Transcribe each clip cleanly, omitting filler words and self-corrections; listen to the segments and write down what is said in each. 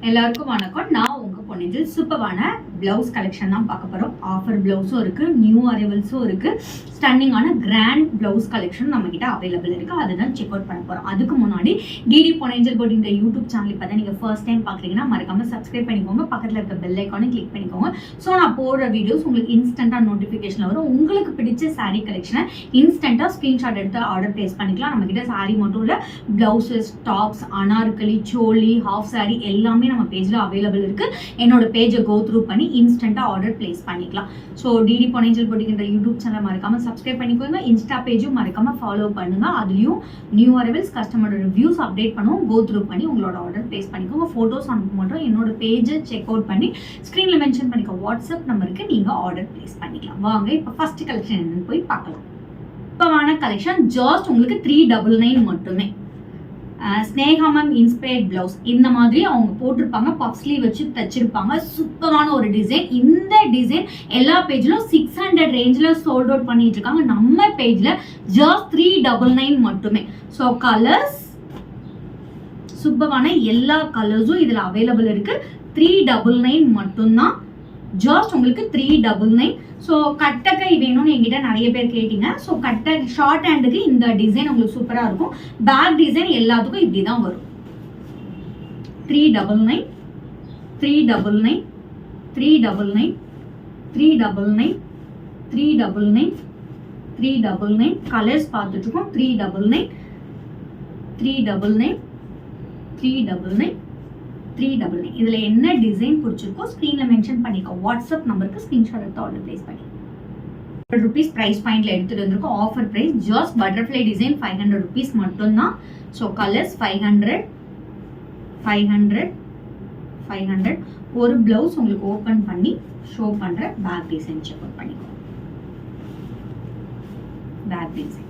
எல்லாருக்கும் வணக்கம். நான் உங்க பொன்னியில் சூப்பரான பிளவுஸ் கலெக்ஷன் தான் பார்க்க போறோம். ஆஃபர் பிளவுஸும் இருக்கு, நியூ அரைவல்ஸும் இருக்கு, ஸ்டன்னிங்கான கிராண்ட் பிளவுஸ் கலெக்ஷன் நம்ம கிட்ட அவைலபிள் இருக்கு. அதுதான் செக் அவுட் பண்ண போறோம். அதுக்கு முன்னாடி டிடி பொன்னியில் போட்டு இந்த யூடியூப் சேனல் இப்போ தான் நீங்க ஃபர்ஸ்ட் டைம் பாக்குறீங்கன்னா மறக்காம சப்ஸ்கிரைப் பண்ணிக்கோங்க, பக்கத்துல இருக்க பெல் ஐக்கானை கிளிக் பண்ணிக்கோங்க. ஸோ நான் போடுற வீடியோஸ் உங்களுக்கு இன்ஸ்டன்டா நோட்டிஃபிகேஷன் வரும். உங்களுக்கு பிடிச்ச சாரீ கலெக்ஷனை இன்ஸ்டன்டா ஸ்கிரீன்ஷாட் எடுத்து ஆர்டர் பிளேஸ் பண்ணிக்கலாம். நம்ம கிட்ட சாரீ மட்டும் இல்ல, பிளவுசஸ், டாப்ஸ், அனார்கலி, சோலி, ஹாஃப் சாரீ எல்லாமே நம்ம பேஜ்ல அவைலபிள் இருக்கு. என்னோட பேஜை கோ த்ரூ பண்ணி இன்ஸ்டன்டா ஆர்டர் பிளேஸ் பண்ணிக்கலாம். ஸோ டிடி பொன்னியில் போட்டுக்கின்ற யூடியூப் சேனல் மறக்காம சப்ஸ்கிரைப் பண்ணிக்கோங்க. இன்ஸ்டா பேஜும் மறக்காம ஃபாலோ பண்ணுங்க. அதுலயும் நியூ அரைவல்ஸ், கஸ்டமரோட ரிவ்யூஸ் அப்டேட் பண்ணுவோம். கோ த்ரூ பண்ணி உங்களோட ஆர்டர் பிளேஸ் பண்ணிக்கோங்க. போட்டோஸ் அனுப்ப மாட்டோம். என்னோட பேஜை செக் அவுட் பண்ணி ஸ்கிரீன்ல மென்ஷன் பண்ணிக்க வாட்ஸ்அப் நம்பருக்கு நீங்க ஆர்டர் பிளேஸ் பண்ணிக்கலாம். வாங்க இப்போ ஃபர்ஸ்ட் கலெக்ஷன் என்னன்னு போய் பார்க்கலாம். இப்போவான கலெக்ஷன் ஜஸ்ட் உங்களுக்கு 399 மட்டுமே. ஸ்னேகா மேம் இன்ஸ்பயர்ட் பிளவுஸ் இந்த மாதிரி அவங்க போட்டிருப்பாங்க, பஃப் ஸ்லீவ் வச்சு தச்சிருப்பாங்க. சூப்பரான ஒரு டிசைன். இந்த டிசைன் எல்லா பேஜ்லும் 600 ரேஞ்சில் சோல்ட் அவுட் பண்ணிட்டு இருக்காங்க. நம்ம பேஜ்ல ஜஸ்ட் 399 மட்டுமே. ஸோ கலர்ஸ் சூப்பரான எல்லா கலர்ஸும் இதுல அவைலபிள் இருக்கு. 399 மட்டும்தான். ஜஸ்ட் உங்களுக்கு 399. ஸோ கட்டக்கை வேணும்னு என்கிட்ட நிறைய பேர் கேட்டீங்க. ஸோ கட்டை ஷார்ட் ஹேண்டுக்கு இந்த டிசைன் உங்களுக்கு சூப்பராக இருக்கும். பேக் டிசைன் எல்லாத்துக்கும் இப்படி தான் வரும். 399 399 399 399 399 399 கலர்ஸ் பார்த்துட்டு இருக்கோம். 399 399 399 399. இதுல என்ன டிசைன் பிடிச்சிருக்கோ ஸ்கிரீன்ல மென்ஷன் பண்ணிக்கோ. வாட்ஸ்அப் நம்பருக்கு ஸ்கிரீன்ஷாட் எடுத்து ஆர்டர் பிளேஸ் பண்ணி ₹100 பிரைஸ் பாயிண்ட்ல எடுத்துட்டு வந்திருக்கோம். Offer price just butterfly design ₹500 மட்டும்தான். So colours 500 500 500. ஒரு பிளவுஸ் உங்களுக்கு ஓபன் பண்ணி ஷோ பண்ற பேக் டிசைன் செக் அவுட் பண்ணிக்கோ. பேக் டிசைன்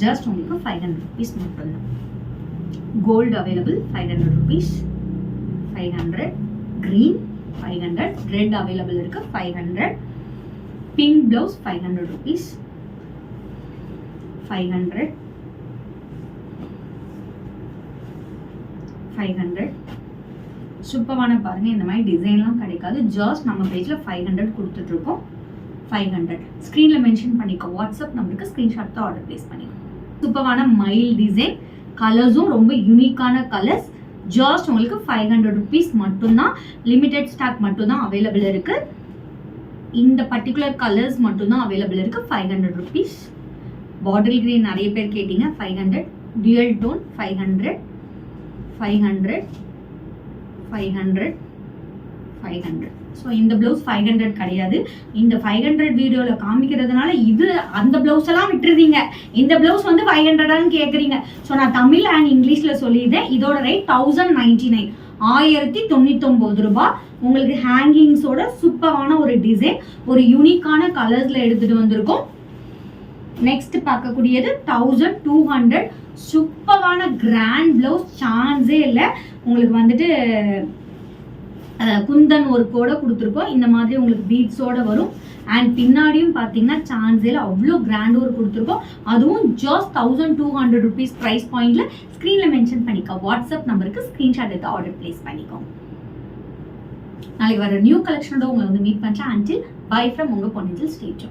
ஜஸ்ட் உங்களுக்கு ₹500 மட்டும்தான். Gold available ₹500, 500. Green 500. Red available இருக்கு 500. Pink blouse ₹500, 500 500. சூப்பரான பாருங்க, இந்த மாதிரி டிசைன்லாம் கிடைக்காது. ஜஸ்ட் நம்ம பேஜ்ல 500 கொடுத்துட்டு இருக்கோம். 500 ஸ்கிரீன்ல மென்ஷன் பண்ணிக்கோ. வாட்ஸ்அப் நம்பருக்கு ஸ்கிரீன்ஷாட் தான் ஆர்டர் பிளேஸ் பண்ணிக்கோ. சூப்பரான மைல் டிசைன். கலர்ஸும் ரொம்ப யூனிக்கான கலர்ஸ். ஜஸ்ட் உங்களுக்கு ₹500 மட்டும்தான். லிமிடெட் ஸ்டாக் மட்டும்தான் அவைலபிள் இருக்கு. இந்த பர்டிகுலர் கலர்ஸ் மட்டும்தான் அவைலபிள் இருக்கு. ₹500. பாட்டில் கிரீன் நிறைய பேர் கேட்டீங்க. 500. Dual tone 500 500 500 500. ஸோ இந்த பிளவுஸ் 500 கிடையாது. இந்த 500 வீடியோவில் காமிக்கிறதுனால இது அந்த பிளவுஸ் எல்லாம் விட்டுருவீங்க. இந்த பிளவுஸ் வந்து 500 கேட்குறீங்க. ஸோ நான் தமிழ் அண்ட் இங்கிலீஷில் சொல்லியிருந்தேன். இதோட ரேட் 1099, ₹1099. உங்களுக்கு ஹேங்கிங்ஸோட சூப்பரான ஒரு டிசைன், ஒரு யூனிக்கான கலர்ஸில் எடுத்துகிட்டு வந்திருக்கோம். நெக்ஸ்ட் பார்க்கக்கூடியது 1200. சூப்பரான கிராண்ட் பிளவுஸ், சான்ஸே இல்லை. உங்களுக்கு வந்துட்டு குந்தன் ஒர்க்கோட கொடுத்துருக்கோம். இந்த மாதிரி உங்களுக்கு பீட்ஸோட வரும். அண்ட் பின்னாடியும் பார்த்தீங்கன்னா சான்ஸில் அவ்வளோ கிராண்ட் ஒர்க் கொடுத்துருக்கோம். அதுவும் ஜஸ்ட் ₹1200 ப்ரைஸ் பாயிண்ட்ல ஸ்க்ரீன்ல மென்ஷன் பண்ணிக்கோ. வாட்ஸ்அப் நம்பருக்கு ஸ்க்ரீன்ஷாட் எடுத்து ஆர்டர் பிளேஸ் பண்ணிக்கோங்க. நாளைக்கு வர நியூ கலெக்ஷனோட உங்களை வந்து மீட் பண்ணுறேன். அண்டில் பை ஃப்ரம் உங்கள் பொன்னியில் ஸ்டேஜ்.